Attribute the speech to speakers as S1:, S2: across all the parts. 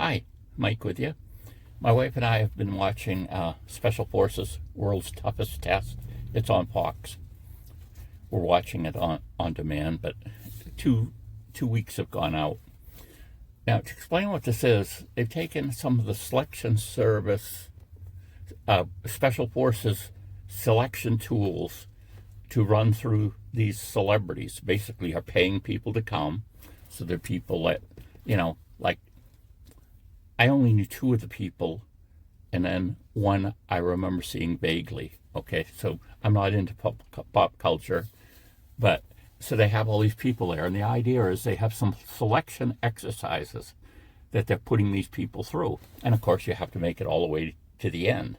S1: Hi, Mike with you. My wife and I have been watching Special Forces World's Toughest Test. It's on Fox. We're watching it on demand, but two weeks have gone out. Now, to explain what this is, they've taken some of the selection service, Special Forces selection tools to run through these celebrities. Basically, are paying people to come. So they're people that, like I only knew two of the people, and then one I remember seeing vaguely. Okay, so I'm not into pop culture, but so they have all these people there, and the idea is they have some selection exercises that they're putting these people through. And of course, you have to make it all the way to the end.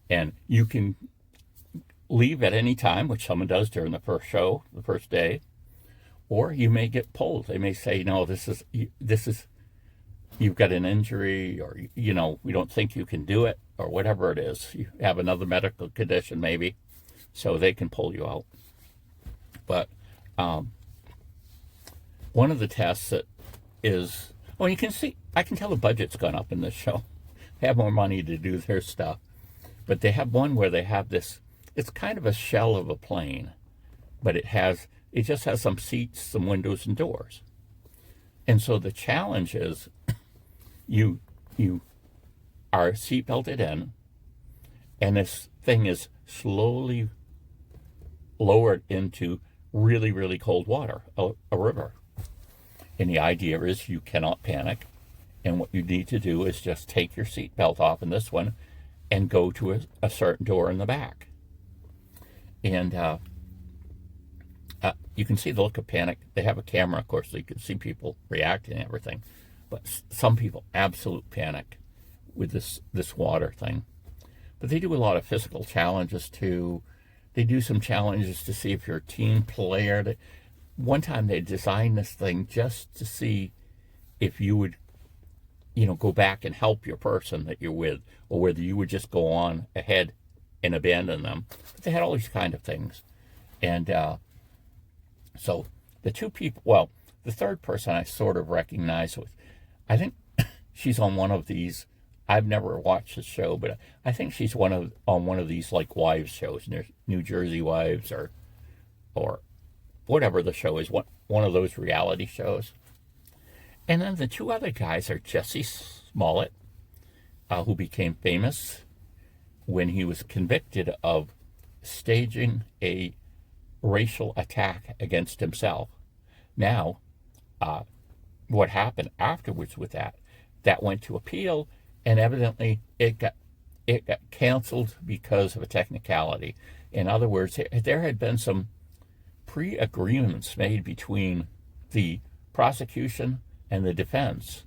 S1: And you can leave at any time, which someone does during the first show, the first day, or you may get pulled. They may say, no, this is you've got an injury, or we don't think you can do it, or whatever it is. You have another medical condition maybe, so they can pull you out. But one of the tests that is, well, you can see, I can tell the budget's gone up in this show. They have more money to do their stuff, but they have one where they have this. It's kind of a shell of a plane, but it just has some seats, some windows, and doors. And so the challenge is you are seatbelted in, and this thing is slowly lowered into really, really cold water, a river. And the idea is you cannot panic. And what you need to do is just take your seatbelt off in this one and go to a certain door in the back. And you can see the look of panic. They have a camera, of course, so you can see people reacting and everything. But some people, absolute panic with this water thing. But they do a lot of physical challenges too. They do some challenges to see if you're a team player. One time they designed this thing just to see if you would, go back and help your person that you're with, or whether you would just go on ahead and abandon them. But they had all these kind of things. And so the two people, well, the third person I sort of recognize with, I think she's on one of these. I've never watched the show, but I think she's on one of these like wives shows, New Jersey Wives or whatever the show is, one of those reality shows. And then the two other guys are Jesse Smollett, who became famous when he was convicted of staging a racial attack against himself. Now, what happened afterwards with that went to appeal, and evidently it got canceled because of a technicality. In other words, there had been some pre-agreements made between the prosecution and the defense,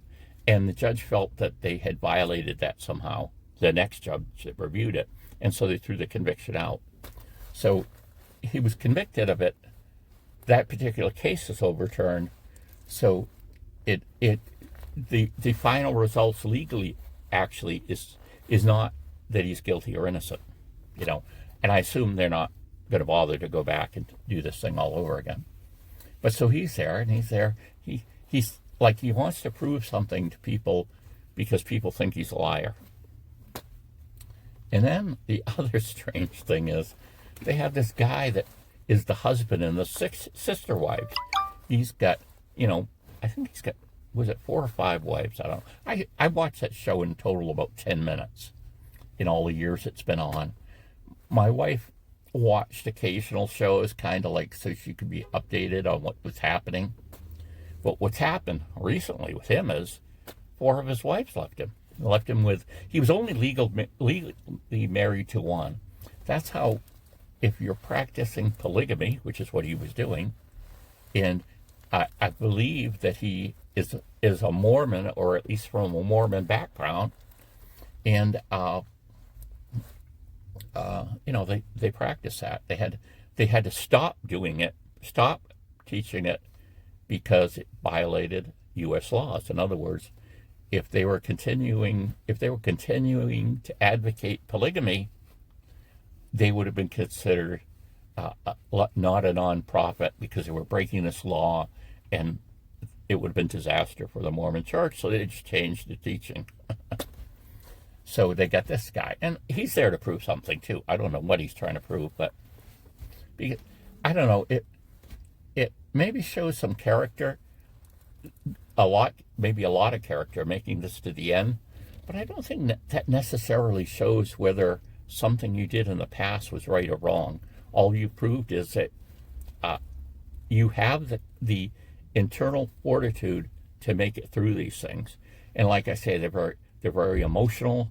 S1: and the judge felt that they had violated that somehow, the next judge that reviewed it, and so they threw the conviction out. So he was convicted of it. That particular case is overturned. So the final results legally actually is not that he's guilty or innocent, and I assume they're not going to bother to go back and do this thing all over again. But so he's there, and he's like, he wants to prove something to people because people think he's a liar. And then the other strange thing is they have this guy that is the husband and the six sister wives. He's got, I think he's got, was it 4 or 5 wives? I don't know. I watched that show in total about 10 minutes in all the years it's been on. My wife watched occasional shows, kind of like so she could be updated on what was happening. But what's happened recently with him is 4 of his wives left him. He was only legally married to one. That's how, if you're practicing polygamy, which is what he was doing, and I believe that he is a Mormon, or at least from a Mormon background, and they practice that. They had to stop doing it, stop teaching it, because it violated U.S. laws. In other words, if they were continuing to advocate polygamy, they would have been considered not a nonprofit because they were breaking this law, and it would have been disaster for the Mormon church, so they just changed the teaching. So they got this guy, and he's there to prove something too. I don't know what he's trying to prove, but I don't know. It maybe shows some character, maybe a lot of character, making this to the end. But I don't think that necessarily shows whether something you did in the past was right or wrong. All you proved is that you have the internal fortitude to make it through these things. And like I say, they're very emotional.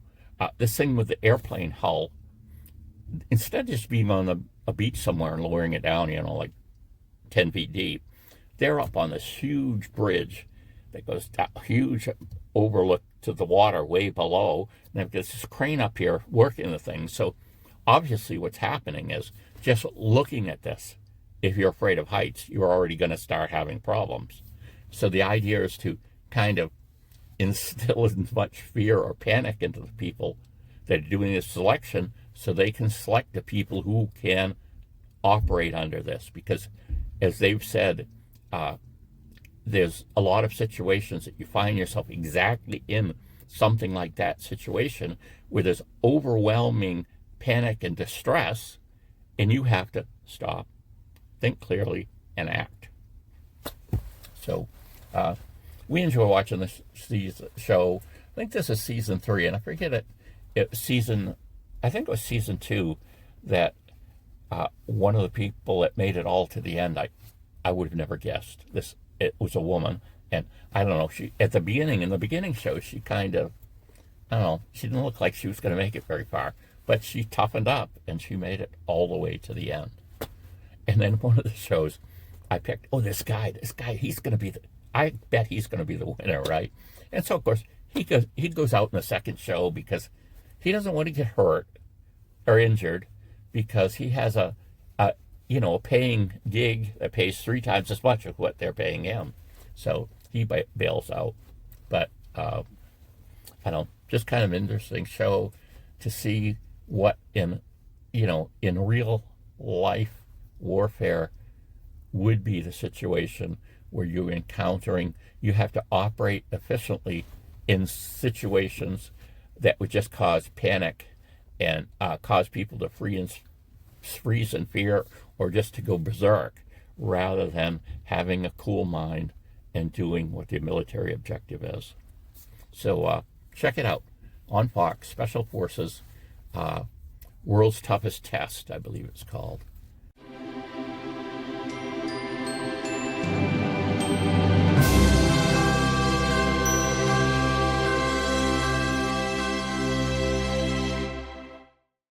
S1: This thing with the airplane hull, instead of just being on a beach somewhere and lowering it down, like 10 feet deep, they're up on this huge bridge that goes down, huge overlook to the water way below. And they've got this crane up here working the thing. So obviously what's happening is, just looking at this, if you're afraid of heights, you're already going to start having problems. So the idea is to kind of instill as much fear or panic into the people that are doing this selection, so they can select the people who can operate under this. Because as they've said, there's a lot of situations that you find yourself exactly in something like that situation, where there's overwhelming panic and distress, and you have to stop, think clearly, and act. So we enjoy watching this show. I think this is season 3, and I forget I think it was season 2, that one of the people that made it all to the end, I would have never guessed this. It was a woman, and I don't know, she, in the beginning show, she kind of, I don't know, she didn't look like she was going to make it very far, but she toughened up, and she made it all the way to the end. And then one of the shows I picked, this guy, he's going to be I bet he's going to be the winner, right? And so, of course, he goes out in the second show because he doesn't want to get hurt or injured, because he has a paying gig that pays 3 times as much of what they're paying him. So he bails out. But I don't know, just kind of an interesting show to see what in real life warfare would be the situation where you have to operate efficiently in situations that would just cause panic and cause people to freeze in fear, or just to go berserk, rather than having a cool mind and doing what the military objective is. So check it out on Fox, Special Forces, World's Toughest Test, I believe it's called.